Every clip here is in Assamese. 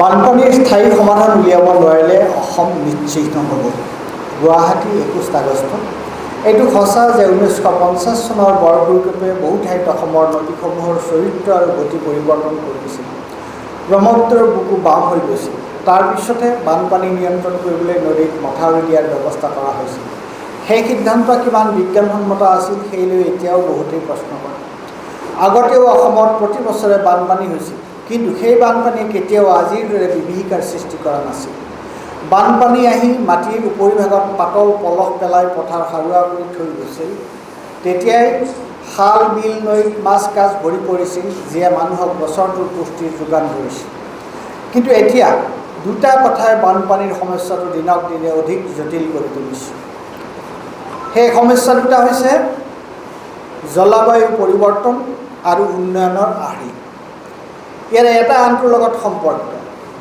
বানপানীৰ স্থায়ী সমাধান উলিয়াব নোৱাৰিলে অসম নিশ্চিহ্ন হ'ব। গুৱাহাটী 21 আগষ্ট। এইটো সঁচা যে 1950 চনৰ বৰভূমিকম্পে বহু ঠাইত অসমৰ নদীসমূহৰ চৰিত্ৰ আৰু গতি পৰিৱৰ্তন কৰি দিছিল। ব্ৰহ্মপুত্ৰৰ বুকু বাম হৈ গৈছিল। তাৰ পিছতে বানপানী নিয়ন্ত্ৰণ কৰিবলৈ নদীত মথাউৰি দিয়াৰ ব্যৱস্থা কৰা হৈছিল। সেই সিদ্ধান্ত কিমান বিজ্ঞানসন্মত আছিল সেইলৈ এতিয়াও বহুতেই প্ৰশ্ন কৰে। আগতেও অসমত প্ৰতি বছৰে বানপানী হৈছিল, কিন্তু সেই বানপানীয়ে কেতিয়াও আজিৰ দৰে বিভীষিকাৰ সৃষ্টি কৰা নাছিল। বানপানী আহি মাটিৰ উপৰিভাগত পাতল পলস পেলাই পথাৰ সাৰুৱা কৰি থৈ গৈছিল। তেতিয়াই খাল বিল নৈত মাছ কাছ ভৰি পৰিছিল, যিয়ে মানুহক বছৰটোৰ পুষ্টিৰ যোগান ধৰিছিল। কিন্তু এতিয়া দুটা কথাই বানপানীৰ সমস্যাটো দিনক দিনে অধিক জটিল কৰি তুলিছে। সেই সমস্যা দুটা হৈছে জলবায়ু পৰিৱৰ্তন আৰু উন্নয়নৰ আৰ্হি। ইয়াৰ এটা আনটোৰ লগত সম্পৰ্কিত।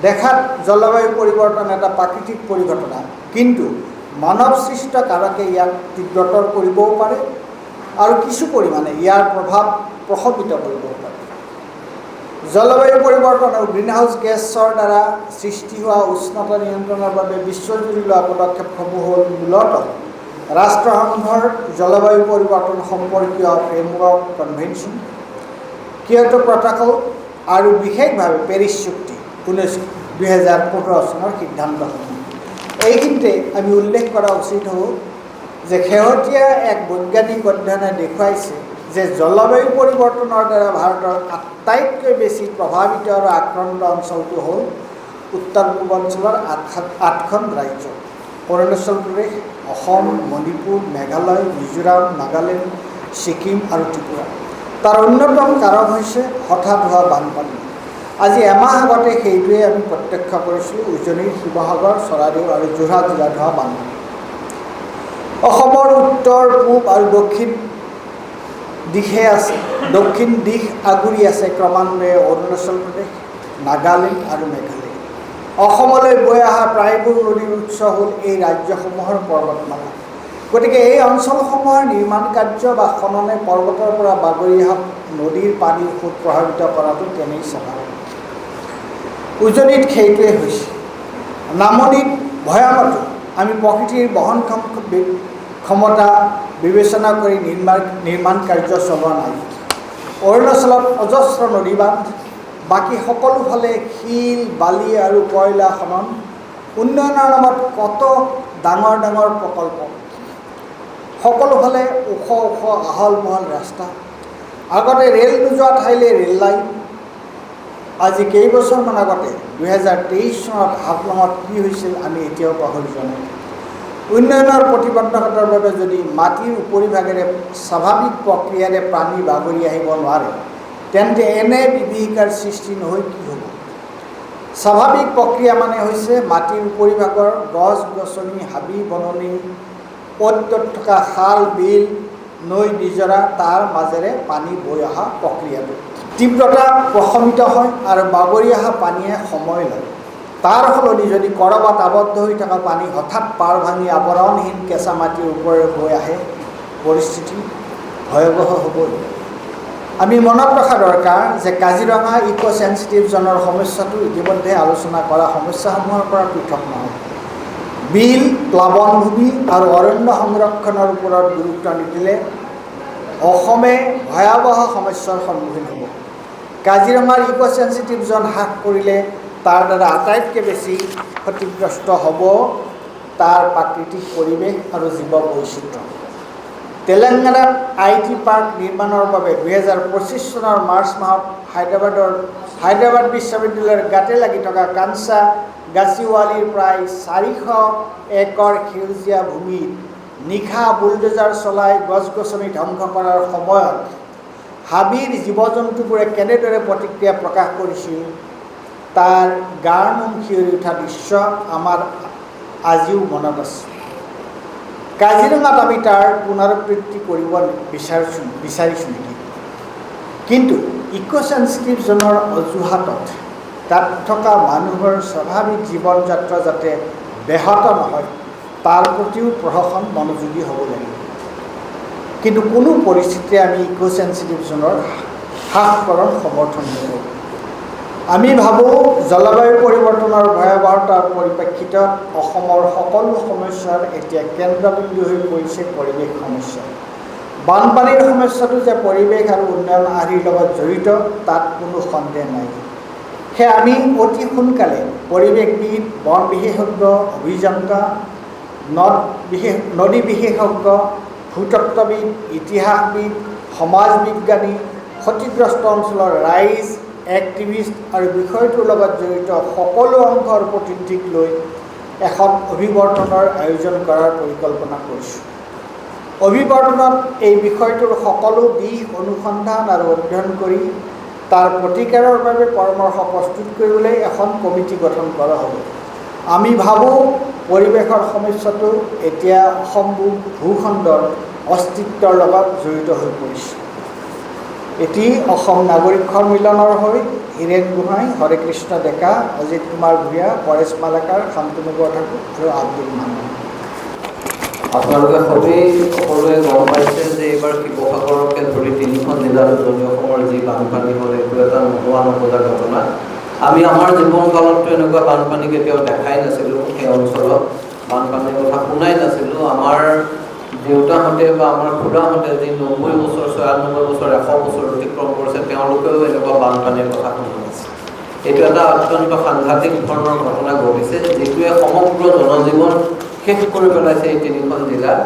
দেখাত জলবায়ু পৰিৱৰ্তন এটা প্ৰাকৃতিক পৰিঘটনা, কিন্তু মানৱ সৃষ্ট কাৰকে ইয়াক তীব্ৰতৰ কৰিবও পাৰে আৰু কিছু পৰিমাণে ইয়াৰ প্ৰভাৱ প্ৰশমিত কৰিবও পাৰে। জলবায়ু পৰিৱৰ্তন আৰু গ্ৰীণহাউচ গেছৰ দ্বাৰা সৃষ্টি হোৱা উষ্ণতা নিয়ন্ত্ৰণৰ বাবে বিশ্বজুৰি লোৱা পদক্ষেপসমূহ হ'ল মূলতঃ ৰাষ্ট্ৰসংঘৰ জলবায়ু পৰিৱৰ্তন সম্পৰ্কীয় ফ্ৰেমৱৰ্ক কনভেনশ্যন, কিয়োটো প্ৰট'কল আৰু বিশেষভাৱে পেৰিছ চুক্তি 2015 চনৰ সিদ্ধান্তসমূহ। এইখিনিতে আমি উল্লেখ কৰা উচিত হ'ব যে শেহতীয়া এক বৈজ্ঞানিক অধ্যয়নে দেখুৱাইছে যে জলবায়ু পৰিৱৰ্তনৰ দ্বাৰা ভাৰতৰ আটাইতকৈ বেছি প্ৰভাৱিত আৰু আক্ৰান্ত অঞ্চলটো হ'ল উত্তৰ পূৰ্বাঞ্চলৰ 8খন ৰাজ্য: অৰুণাচল প্ৰদেশ, অসম, মণিপুৰ, মেঘালয়, মিজোৰাম, নাগালেণ্ড, ছিকিম আৰু ত্ৰিপুৰা। তাৰ অন্যতম কাৰক হৈছে হঠাৎ হোৱা বানপানী। আজি এমাহ আগতে সেইটোৱে আমি প্ৰত্যক্ষ কৰিছিলোঁ উজনিৰ শিৱসাগৰ, চৰাইদেউ আৰু যোৰহাট জিলাত হোৱা বানপানী। অসমৰ উত্তৰ পূব আৰু দক্ষিণ দিশ আগুৰি আছে ক্ৰমান্বয়ে অৰুণাচল প্ৰদেশ, নাগালেণ্ড আৰু মেঘালয়। অসমলৈ বৈ অহা প্ৰায়বোৰ নদীৰ উৎস হ'ল এই ৰাজ্যসমূহৰ পৰ্বতমালা। গতিকে এই অঞ্চলসমূহৰ নিৰ্মাণ কাৰ্য বা খননে পৰ্বতৰ পৰা বাগৰি অহা নদীৰ পানীৰ সোঁত প্ৰভাৱিত কৰাটো তেনেই স্বাভাৱিক। উজনিত সেইটোৱে হৈছে। নামনিত ভৈয়ামতো আমি প্ৰকৃতিৰ বহনক্ষম ক্ষমতা বিবেচনা কৰি নিৰ্মাণ কাৰ্য চলোৱা নাই। অৰুণাচলত অজস্ৰ নদীবান্ধ, বাকী সকলো ফালে শিল, বালি আৰু কয়লা খনন, উন্নয়নৰ নামত কত ডাঙৰ ডাঙৰ প্ৰকল্প, সকলো ফালে ওখ ওখ আহল বহল ৰাস্তা। আগতে ৰেল নোযোৱা ঠাইলৈ ৰেল লাইন। আজি কেইবছৰমান আগতে 2023 চনত হাফলঙত কি হৈছিল আমি এতিয়াও পাহৰি যোৱা নাই। উন্নয়নৰ প্ৰতিবন্ধকতাৰ বাবে যদি মাটিৰ উপৰিভাগেৰে স্বাভাৱিক প্ৰক্ৰিয়াৰে পানী বাগৰি আহিব নোৱাৰে, তেন্তে এনে বিভীষিকাৰ সৃষ্টি নহৈ কি হ'ব? স্বাভাৱিক প্ৰক্ৰিয়া মানে হৈছে মাটিৰ উপৰিভাগৰ গছ গছনি, হাবি বননি, অ'ত ত'ত থকা খাল বিল, নৈ নিজৰা, তাৰ মাজেৰে পানী বৈ অহা প্ৰক্ৰিয়াটো তীব্ৰতা প্ৰশমিত হয় আৰু বাগৰি অহা পানীয়ে সময় লয়। তাৰ সলনি যদি ক'ৰবাত আবদ্ধ হৈ থকা পানী হঠাৎ পাৰ ভাঙি আৱৰণহীন কেঁচা মাটিৰ ওপৰেৰে বৈ আহে, পৰিস্থিতি ভয়াৱহ হ'বই। আমি মনত ৰখা দৰকাৰ যে কাজিৰঙা ইক' চেঞ্চিটিভ জ'নৰ সমস্যাটো ইতিমধ্যে আলোচনা কৰা সমস্যাসমূহৰ পৰা পৃথক নহয়। বিল, প্লাৱনভূমি আৰু অৰণ্য সংৰক্ষণৰ ওপৰত গুৰুত্ব নিদিলে অসমে ভয়াৱহ সমস্যাৰ সন্মুখীন হ'ব। কাজিৰঙাৰ ইক' চেঞ্চিটিভ জ'ন হ্ৰাস কৰিলে তাৰ দ্বাৰা আটাইতকৈ বেছি ক্ষতিগ্ৰস্ত হ'ব তাৰ প্ৰাকৃতিক পৰিৱেশ আৰু জীৱ বৈচিত্ৰ্য। তেলেংগানাত IT পাৰ্ক নিৰ্মাণৰ বাবে 2025 চনৰ মাৰ্চ মাহত হায়দৰাবাদ বিশ্ববিদ্যালয়ৰ গাতে লাগি থকা কাঞ্চা গাছিৱালীৰ প্ৰায় 400 একৰ সেউজীয়া ভূমিত নিশা বুলডোজাৰ চলাই গছ গছনি ধ্বংস কৰাৰ সময়ত হাবিৰ জীৱ জন্তুবোৰে কেনেদৰে প্ৰতিক্ৰিয়া প্ৰকাশ কৰিছিল তাৰ গাৰ নোম শিয়ৰি উঠা দৃশ্য আমাৰ আজিও মনত আছে। কাজিৰঙাত আমি তাৰ পুনৰাবৃত্তি কৰিব বিচাৰিছোঁ নেকি? কিন্তু ইক' চেঞ্চিটিভ জ'নৰ অজুহাতত তাত থকা মানুহৰ স্বাভাৱিক জীৱন যাত্ৰা যাতে ব্যাহত নহয় তাৰ প্ৰতিও প্ৰশাসন মনোযোগী হ'ব লাগিব। কিন্তু কোনো পৰিস্থিতিতে আমি ইক' চেঞ্চিটিভ জ'নৰ হ্ৰাসকৰণ সমৰ্থন নকৰোঁ। আমি ভাবোঁ জলবায়ু পৰিৱৰ্তনৰ ভয়াৱহতাৰ পৰিপ্ৰেক্ষিতত অসমৰ সকলো সমস্যাৰ এতিয়া কেন্দ্ৰবিন্দু হৈ পৰিছে পৰিৱেশ সমস্যা। বানপানীৰ সমস্যাটো যে পৰিৱেশ আৰু উন্নয়ন আৰ্হিৰ লগত জড়িত তাত কোনো সন্দেহ নাই। সেয়ে আমি অতি সোনকালে পৰিৱেশবিদ, বন বিশেষজ্ঞ, অভিযন্তা, নদী বিশেষজ্ঞ, ভূতত্ত্ববিদ, ইতিহাসবিদ, সমাজ বিজ্ঞানী, ক্ষতিগ্ৰস্ত অঞ্চলৰ ৰাইজ, এক্টিভিষ্ট আৰু বিষয়টোৰ লগত জড়িত সকলো অংশৰ প্ৰতিনিধিক লৈ এখন অভিৱৰ্তনৰ আয়োজন কৰাৰ পৰিকল্পনা কৰিছোঁ। অভিৱৰ্তনত এই বিষয়টোৰ সকলো দিশ অনুসন্ধান আৰু অধ্যয়ন কৰি তাৰ প্ৰতিকাৰৰ বাবে পৰামৰ্শ প্ৰস্তুত কৰিবলৈ এখন কমিটি গঠন কৰা হ'ব। আমি ভাবোঁ পৰিৱেশৰ সমস্যাটো এতিয়া অসম ভূখণ্ডৰ অস্তিত্বৰ লগত জড়িত হৈ পৰিছে। এটি অসম নাগৰিক সন্মিলনৰ হৈ হীৰেণ গোহাঁই, হৰে কৃষ্ণ ডেকা, অজিত কুমাৰ ভূঞা, পৰেশ মালাকাৰ, শান্তনু বৰঠাকুৰ আৰু আব্দুল মান্নান। আপোনালোকে সকলোৱে গম পাইছে যে এইবাৰ শিৱসাগৰকে ধৰি 3খন জিলাত উজনি অসমৰ যি বানপানী হ'ল এইটো এটা নোহোৱা নপজা ঘটনা। আমি আমাৰ জীৱনকালততো এনেকুৱা বানপানী কেতিয়াও দেখাই নাছিলোঁ। সেই অঞ্চলত বানপানীৰ কথা শুনাই নাছিলোঁ। আমাৰ দেউতাহঁতে বা আমাৰ খুড়াহঁতে যি 90 বছৰ, 96 বছৰ, 100 বছৰ অতিক্ৰম কৰিছে তেওঁলোকেও এনেকুৱা বানপানীৰ কথা শুনি আছে। এইটো এটা অত্যন্ত সাংঘাতিক ধৰণৰ ঘটনা ঘটিছে যিটোৱে সমগ্ৰ জনজীৱন শেষ কৰি পেলাইছে এই 3খন জিলাত।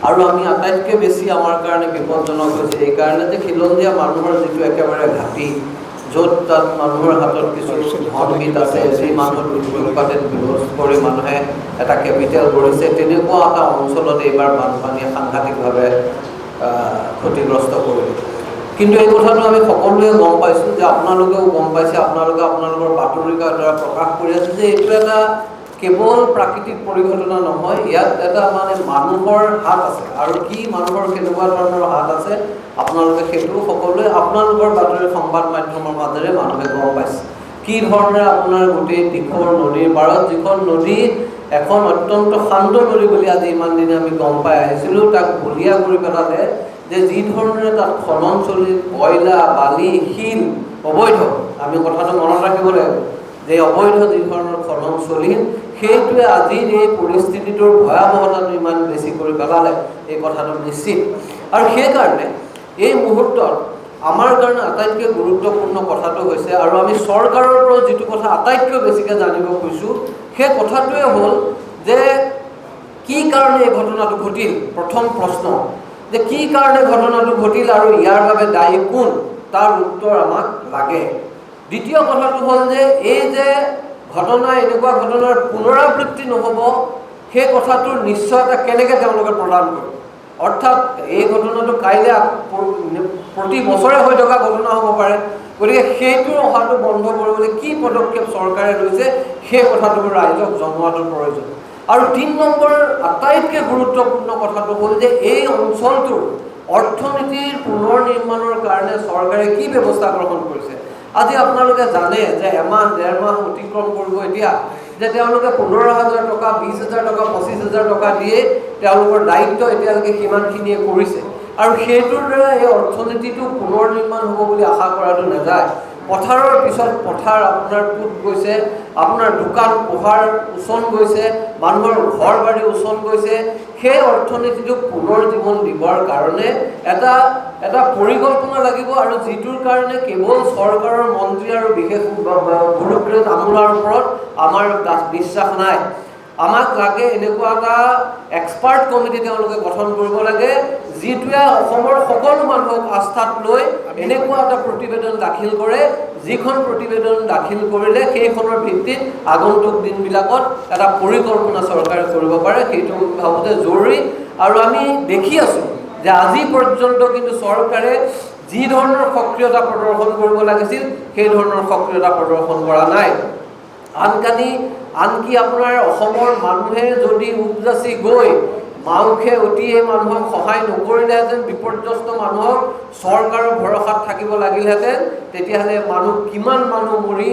আৰু আমি আটাইতকৈ বেছি আমাৰ কাৰণে বিপদজনক হৈছে এইকাৰণে যে খিলঞ্জীয়া মানুহৰ যিটো একেবাৰে ঘাটি, য'ত তাত মানুহৰ হাতত কিছু ধনবিধ আছে, যি মানুহ লুটপাটে বিৰোধ কৰি মানুহে এটা কেপিটেল গঢ়িছে, তেনেকুৱা এটা অঞ্চলত এইবাৰ বানপানীয়ে সাংঘাতিকভাৱে ক্ষতিগ্ৰস্ত কৰিলে। কিন্তু এই কথাটো আমি সকলোৱে গম পাইছোঁ, যে আপোনালোকেও গম পাইছে, আপোনালোকৰ বাতৰি কাকতৰ প্ৰকাশ কৰি আছে যে এইটো এটা কেৱল প্ৰাকৃতিক পৰিঘটনা নহয়, ইয়াত এটা মানে মানুহৰ হাত আছে। আৰু কি মানুহৰ কেনেকুৱা ধৰণৰ হাত আছে আপোনালোকে সেইটো সকলোৱে আপোনালোকৰ বাতৰি সংবাদ মাধ্যমৰ মাজেৰে মানুহে গম পাইছে। কি ধৰণে আপোনাৰ গোটেই দিশৰ নদীৰ পাৰত, যিখন নদী এখন অত্যন্ত শান্ত নদী বুলি আজি ইমান দিনে আমি গম পাই আহিছিলোঁ, তাক বলিয়া কৰি পেলালে। যে যি ধৰণে তাত খনন চলি কয়লা, বালি, শিল অবৈধ, আমি কথাটো মনত ৰাখিব লাগিব যে অবৈধ যি ধৰণৰ খনন চলিল, সেইটোৱে আজিৰ এই পৰিস্থিতিটোৰ ভয়াৱহতাটো ইমান বেছি কৰি পেলালে, এই কথাটো নিশ্চিত। আৰু সেইকাৰণে এই মুহূৰ্তত আমাৰ কাৰণে আটাইতকৈ গুৰুত্বপূৰ্ণ কথাটো হৈছে, আৰু আমি চৰকাৰৰ পৰা যিটো কথা আটাইতকৈ বেছিকৈ জানিব খুজিছোঁ, সেই কথাটোৱে হ'ল যে কি কাৰণে এই ঘটনাটো ঘটিল। প্ৰথম প্ৰশ্ন যে কি কাৰণে ঘটনাটো ঘটিল আৰু ইয়াৰ বাবে দায়ী কোন, তাৰ উত্তৰ আমাক লাগে। দ্বিতীয় কথাটো হ'ল যে এই যে ঘটনা, এনেকুৱা ঘটনাৰ পুনৰাবৃত্তি নহ'ব, সেই কথাটোৰ নিশ্চয়তা কেনেকৈ তেওঁলোকে প্ৰদান কৰিব। অৰ্থাৎ এই ঘটনাটো কাইলৈ প্ৰতি বছৰে হৈ থকা ঘটনা হ'ব পাৰে, গতিকে সেইটো অহাটো বন্ধ কৰিবলৈ কি পদক্ষেপ চৰকাৰে লৈছে সেই কথাটো ৰাইজক জনোৱাটো প্ৰয়োজন। আৰু 3 নম্বৰ আটাইতকৈ গুৰুত্বপূৰ্ণ কথাটো হ'ল যে এই অঞ্চলটোৰ অৰ্থনীতিৰ পুনৰ নিৰ্মাণৰ কাৰণে চৰকাৰে কি ব্যৱস্থা গ্ৰহণ কৰিছে। আজি আপোনালোকে জানে যে এমাহ 1.5 মাহ অতিক্ৰম কৰিব এতিয়া, যে তেওঁলোকে 15,000 টকা, 20,000 টকা, 25,000 টকা দিয়ে তেওঁলোকৰ দায়িত্ব এতিয়ালৈকে সিমানখিনিয়ে কৰিছে। আৰু সেইটোৰ দ্বাৰা এই অৰ্থনীতিটো পুনৰ নিৰ্মাণ হ'ব বুলি আশা কৰাটো নাযায়। পথাৰৰ পিছত পথাৰ আপোনাৰ পুত গৈছে, আপোনাৰ দোকান পোহাৰ উচন গৈছে, মানুহৰ ঘৰ বাৰী উচন গৈছে। সেই অৰ্থনীতিটোক পুনৰ জীৱন দিবৰ কাৰণে এটা পৰিকল্পনা লাগিব, আৰু যিটোৰ কাৰণে কেৱল চৰকাৰৰ মন্ত্ৰী আৰু বিশেষ ব্যুৰ'ক্ৰেট আমোলাৰ ওপৰত আমাৰ বিশ্বাস নাই। আমাক লাগে এনেকুৱা এটা এক্সপাৰ্ট কমিটি তেওঁলোকে গঠন কৰিব লাগে, যিটোৱে অসমৰ সকলো মানুহক আস্থাত লৈ এনেকুৱা এটা প্ৰতিবেদন দাখিল কৰে, যিখন প্ৰতিবেদন দাখিল কৰিলে সেইখনৰ ভিত্তিত আগন্তুক দিনবিলাকত এটা পৰিকল্পনা চৰকাৰে কৰিব পাৰে। সেইটো ভাবোঁতে জৰুৰী। আৰু আমি দেখি আছোঁ যে আজি পৰ্যন্ত কিন্তু চৰকাৰে যি ধৰণৰ সক্ৰিয়তা প্ৰদৰ্শন কৰিব লাগিছিল সেই ধৰণৰ সক্ৰিয়তা প্ৰদৰ্শন কৰা নাই। আনকি আপোনাৰ অসমৰ মানুহে যদি উপজাচি গৈ মাউখে অতিয়ে মানুহক সহায় নকৰিলেহেঁতেন, বিপৰ্যস্ত মানুহক চৰকাৰৰ ভৰসাত থাকিব লাগিলহেঁতেন, তেতিয়াহ'লে কিমান মানুহ মৰি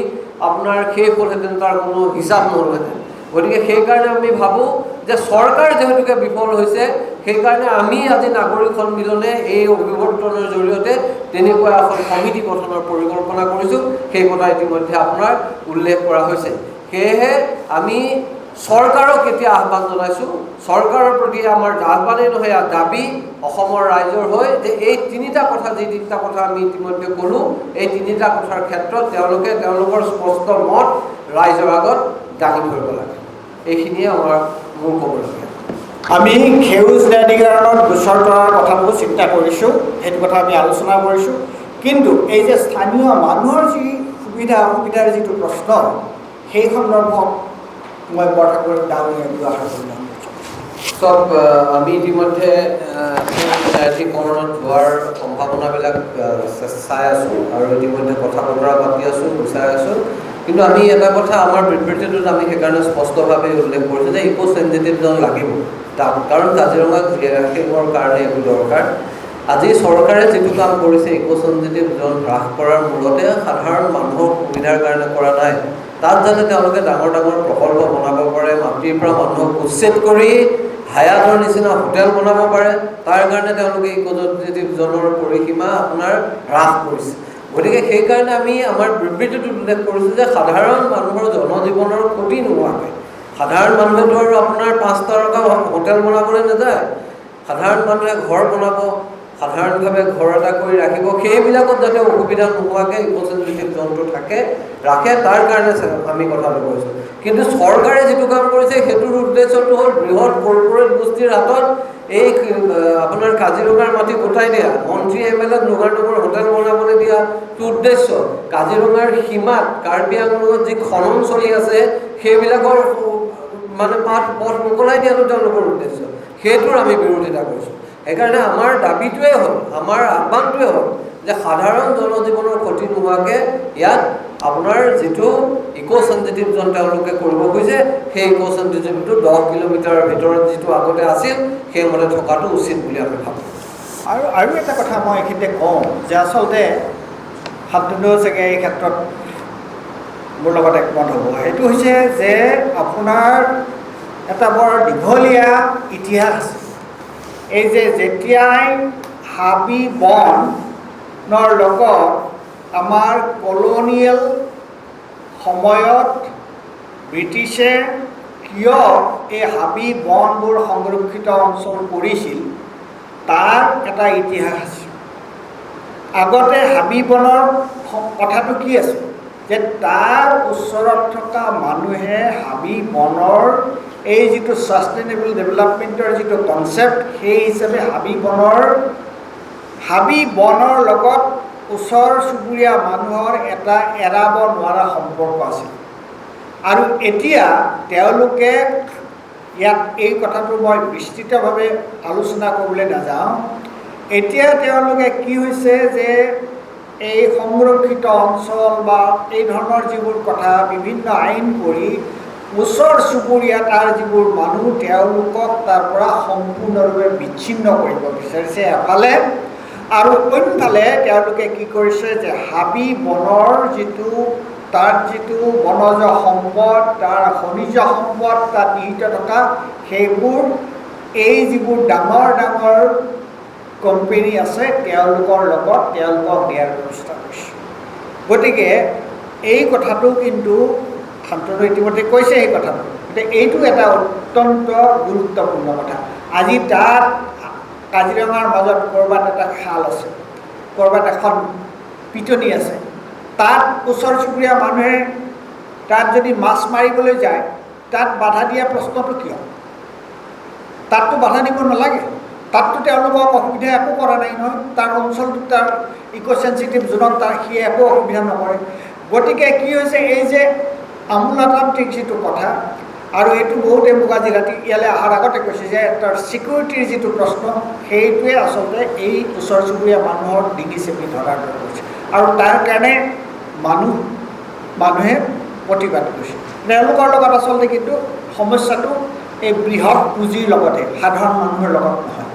আপোনাৰ শেষ হ'লহেঁতেন তাৰ কোনো হিচাপ নহ'লহেঁতেন। গতিকে সেইকাৰণে আমি ভাবোঁ যে চৰকাৰ যিহেতুকে বিফল হৈছে, সেইকাৰণে আমি আজি নাগৰিক সন্মিলনে এই অভিৱৰ্তনৰ জৰিয়তে তেনেকুৱা এখন সমিতি গঠনৰ পৰিকল্পনা কৰিছোঁ। সেই কথা ইতিমধ্যে আপোনাৰ উল্লেখ কৰা হৈছে। সেয়েহে আমি চৰকাৰক এতিয়া আহ্বান জনাইছোঁ, চৰকাৰৰ প্ৰতি আমাৰ আহ্বানেই নহয় দাবী অসমৰ ৰাইজৰ হৈ যে এই তিনিটা কথা আমি ইতিমধ্যে ক'লোঁ, এই তিনিটা কথাৰ ক্ষেত্ৰত তেওঁলোকে তেওঁলোকৰ স্পষ্ট মত ৰাইজৰ আগত দাঙি ধৰিব লাগে। এইখিনিয়ে আমাৰ মোৰ ক'বলগীয়া। আমি সেউজ ন্যায়াধিকৰণত গোচৰ তৰাৰ কথাবোৰ চিন্তা কৰিছোঁ, সেইটো কথা আমি আলোচনা কৰিছোঁ। কিন্তু এই যে স্থানীয় মানুহৰ যি সুবিধা অসুবিধাৰ যিটো প্ৰশ্ন, সেই সন্দৰ্ভত মই বৰঠাকুৰ ডাঙৰীয়াই ব্যৱহাৰ কৰিম। আমি ইতিমধ্যে ন্যায়াধিকৰণত যোৱাৰ সম্ভাৱনাবিলাক চাই আছোঁ আৰু ইতিমধ্যে কথা বতৰা পাতি আছোঁ, গুচাই আছোঁ। কিন্তু আমি এটা কথা আমাৰ বিবৃতিটোত আমি সেইকাৰণে স্পষ্টভাৱে উল্লেখ কৰিছোঁ যে ইক' চেনচিটিভ জন লাগিব তাত, কাৰণ কাজিৰঙাক জীয়াই ৰাখিবৰ কাৰণে এইটো দৰকাৰ। আজি চৰকাৰে যিটো কাম কৰিছে ইক' চেনচিটিভ জন হ্ৰাস কৰাৰ মূলতে সাধাৰণ মানুহৰ সুবিধাৰ কাৰণে কৰা নাই। তাত যাতে তেওঁলোকে ডাঙৰ ডাঙৰ প্ৰকল্প বনাব পাৰে, মাটিৰ পৰা মানুহক উচ্ছেদ কৰি হায়াতৰ নিচিনা হোটেল বনাব পাৰে, তাৰ কাৰণে তেওঁলোকে ইক' চেনচিটিভ জনৰ পৰিসীমা আপোনাৰ হ্ৰাস কৰিছে। গতিকে সেইকাৰণে আমি আমাৰ বিবৃতিটোত উল্লেখ কৰিছোঁ যে সাধাৰণ মানুহৰ জনজীৱনৰ ক্ষতি নোহোৱাকৈ, সাধাৰণ মানুহেতো আৰু আপোনাৰ 5 তাৰকা হোটেল বনাবলৈ নাযায়, সাধাৰণ মানুহে ঘৰ বনাব, সাধাৰণভাৱে ঘৰ এটা কৰি ৰাখিব, সেইবিলাকত যাতে অসুবিধা নোহোৱাকৈ ইক' চেনচিটিভ জনটো ৰাখে, তাৰ কাৰণে আমি কথাটো কৈছোঁ। কিন্তু চৰকাৰে যিটো কাম কৰিছে সেইটোৰ উদ্দেশ্যটো হ'ল বৃহৎ কৰ্পৰেট গোষ্ঠীৰ হাতত এই আপোনাৰ কাজিৰঙাৰ মাটি গোটাই দিয়া, মন্ত্ৰী MLA নগৰ হোটেল বনাবলৈ দিয়াটো উদ্দেশ্য। কাজিৰঙাৰ সীমাত কাৰ্বি আংলঙত যি খনন চলি আছে সেইবিলাকৰ মানে পথ মোকলাই দিয়াটো তেওঁলোকৰ উদ্দেশ্য। সেইটোৰ আমি বিৰোধিতা কৰিছোঁ। সেইকাৰণে আমাৰ দাবীটোৱে হ'ল, আমাৰ আহ্বানটোৱে হ'ল যে সাধাৰণ জনজীৱনৰ ক্ষতি নোহোৱাকৈ ইয়াত আপোনাৰ যিটো ইক' চেনচিটিভ জন তেওঁলোকে কৰিব খুজিছে, সেই ইক' চেনচিটিভটো 10 কিলোমিটাৰৰ ভিতৰত যিটো আগতে আছিল সেইমতে থকাটো উচিত বুলি আমি ভাবোঁ। আৰু এটা কথা মই এইখিনিতে কওঁ যে আচলতে শান্তনুও চাগে এই ক্ষেত্ৰত মোৰ লগত একমত হ'ব। সেইটো হৈছে যে আপোনাৰ এটা বৰ দীঘলীয়া ইতিহাস আছে। এই যে যেতিয়াই হাবি বনৰ লগত আমাৰ কলনিয়েল সময়ত ব্ৰিটিছে কিয় এই হাবি বনবোৰ সংৰক্ষিত অঞ্চল কৰিছিল তাৰ এটা ইতিহাস আছে। আগতে হাবি বনৰ কথাটো কি আছিল যে তাৰ ওচৰত থকা মানুহে হাবি বনৰ এই যিটো ছাষ্টেইনেবল ডেভেলপমেণ্টৰ যিটো কনচেপ্ট, সেই হিচাপে হাবি বনৰ লগত ওচৰ চুবুৰীয়া মানুহৰ এটা এৰাব নোৱাৰা সম্পৰ্ক আছিল। আৰু এতিয়া তেওঁলোকে ইয়াত এই কথাটো মই বিস্তৃতভাৱে আলোচনা কৰিবলৈ নাযাওঁ। এতিয়া তেওঁলোকে কি হৈছে যে এই সংৰক্ষিত অঞ্চল বা এই ধৰণৰ যিবোৰ কথা বিভিন্ন আইন কৰি ওচৰ চুবুৰীয়া তাৰ যিবোৰ মানুহ তেওঁলোকক তাৰ পৰা সম্পূৰ্ণৰূপে বিচ্ছিন্ন কৰিব বিচাৰিছে এফালে, আৰু অন্যফালে তেওঁলোকে কি কৰিছে যে হাবি বনৰ তাত যিটো বনজ সম্পদ, তাৰ খনিজ সম্পদ তাত নিহিত থকা সেইবোৰ এই যিবোৰ ডাঙৰ ডাঙৰ কোম্পানী আছে তেওঁলোকৰ লগত তেওঁলোকক দিয়াৰ ব্যৱস্থা কৰিছে। গতিকে এই কথাটো কিন্তু শান্তনু ইতিমধ্যে কৈছে এই কথাটো, গতিকে এইটো এটা অত্যন্ত গুৰুত্বপূৰ্ণ কথা। আজি তাত কাজিৰঙাৰ মাজত ক'ৰবাত এটা খাল আছে, ক'ৰবাত এখন পিটনি আছে, তাত ওচৰ চুবুৰীয়া মানুহে তাত যদি মাছ মাৰিবলৈ যায় তাত বাধা দিয়া প্ৰশ্নটো কিয়? তাততো বাধা দিব নালাগে, তাততো তেওঁলোকক অসুবিধা একো কৰা নাই নহয়, তাৰ অঞ্চলটোত তাৰ ইক' চেনচিটিভ জোনত তাৰ সি একো অসুবিধা নকৰে। গতিকে কি হৈছে এই যে আমোলাতান্ত্ৰিক যিটো কথা, আৰু এইটো বহুতে মোক আজি ৰাতি ইয়ালৈ অহাৰ আগতে কৈছে যে তাৰ ছিকিউৰিটিৰ যিটো প্ৰশ্ন, সেইটোৱে আচলতে এই ওচৰ চুবুৰীয়া মানুহৰ ডিঙি চেপি ধৰাৰ দৰে হৈছে, আৰু তাৰ কাৰণে মানুহে প্ৰতিবাদ কৰিছে। তেওঁলোকৰ লগত আচলতে কিন্তু সমস্যাটো এই বৃহৎ পুঁজিৰ লগতে সাধাৰণ মানুহৰ লগত নহয়।